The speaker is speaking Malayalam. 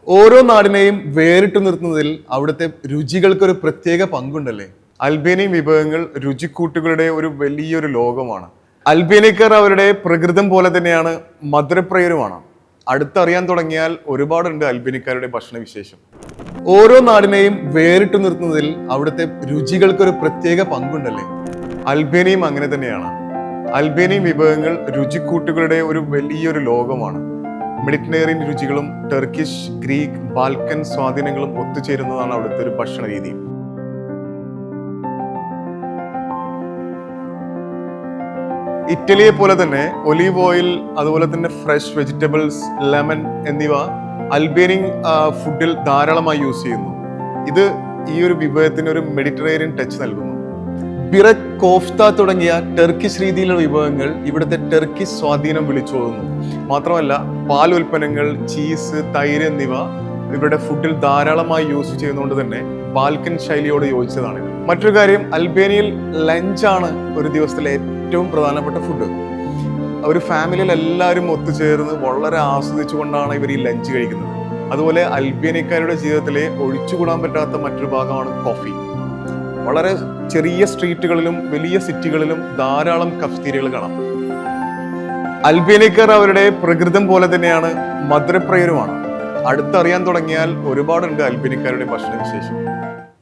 ഓരോ നാടിനെയും വേറിട്ട് നിർത്തുന്നതിൽ അവിടുത്തെ രുചികൾക്കൊരു പ്രത്യേക പങ്കുണ്ടല്ലേ. അൽബേനിയൻ വിഭവങ്ങൾ രുചിക്കൂട്ടുകളുടെ ഒരു വലിയൊരു ലോകമാണ്. അൽബേനിയക്കാർ അവരുടെ പ്രകൃതം പോലെ തന്നെയാണ് മധുരപ്രിയരുമാണ്. അടുത്തറിയാൻ തുടങ്ങിയാൽ ഒരുപാടുണ്ട് അൽബേനിയക്കാരുടെ ഭക്ഷണവിശേഷം. ഓരോ നാടിനെയും വേറിട്ട് നിർത്തുന്നതിൽ അവിടുത്തെ രുചികൾക്കൊരു പ്രത്യേക പങ്കുണ്ടല്ലേ. അൽബേനിയം അങ്ങനെ തന്നെയാണ്. അൽബേനിയൻ വിഭവങ്ങൾ രുചിക്കൂട്ടുകളുടെ ഒരു വലിയൊരു ലോകമാണ്. മെഡിറ്ററേനിയൻ രുചികളും ടർക്കിഷ്, ഗ്രീക്ക്, ബാൽക്കൻ സ്വാധീനങ്ങളും ഒത്തുചേരുന്നതാണ് അവിടുത്തെ ഒരു ഭക്ഷണ രീതി. ഇറ്റലിയെ പോലെ തന്നെ ഒലീവ് ഓയിൽ, അതുപോലെ തന്നെ ഫ്രഷ് വെജിറ്റബിൾസ്, ലെമൺ എന്നിവ അൽബേനിയൻ ഫുഡിൽ ധാരാളമായി യൂസ് ചെയ്യുന്നു. ഇത് ഈ ഒരു വിഭവത്തിന് ഒരു മെഡിറ്ററേനിയൻ ടച്ച് നൽകുന്നു. ബിറക്, കോഫ്ത തുടങ്ങിയ ടർക്കിഷ് രീതിയിലുള്ള വിഭവങ്ങൾ ഇവിടുത്തെ ടർക്കിഷ് സ്വാധീനം വിളിച്ചോതുന്നു. മാത്രമല്ല പാൽ ഉൽപ്പന്നങ്ങൾ, ചീസ്, തൈര് എന്നിവ ഇവരുടെ ഫുഡിൽ ധാരാളമായി യൂസ് ചെയ്യുന്നതുകൊണ്ട് തന്നെ ബാൽക്കൻ ശൈലിയോട് യോജിച്ചതാണ്. മറ്റൊരു കാര്യം, അൽബേനിയയിൽ ലഞ്ചാണ് ഒരു ദിവസത്തിലെ ഏറ്റവും പ്രധാനപ്പെട്ട ഫുഡ്. ഒരു ഫാമിലിയിൽ എല്ലാവരും ഒത്തുചേർന്ന് വളരെ ആസ്വദിച്ചുകൊണ്ടാണ് ഇവർ ഈ ലഞ്ച് കഴിക്കുന്നത്. അതുപോലെ അൽബേനിയക്കാരുടെ ജീവിതത്തിലെ ഒഴിച്ചുകൂടാൻ പറ്റാത്ത മറ്റൊരു ഭാഗമാണ് കോഫി. വളരെ ചെറിയ സ്ട്രീറ്റുകളിലും വലിയ സിറ്റികളിലും ധാരാളം കഫ്തീരിയകൾ കാണാം. അൽബേനിയക്കാർ അവരുടെ പ്രകൃതം പോലെ തന്നെയാണ് മധുരപ്രിയരുമാണ്. അടുത്തറിയാൻ തുടങ്ങിയാൽ ഒരുപാടുണ്ട് അൽബേനിയക്കാരുടെ ഭക്ഷണവിശേഷം.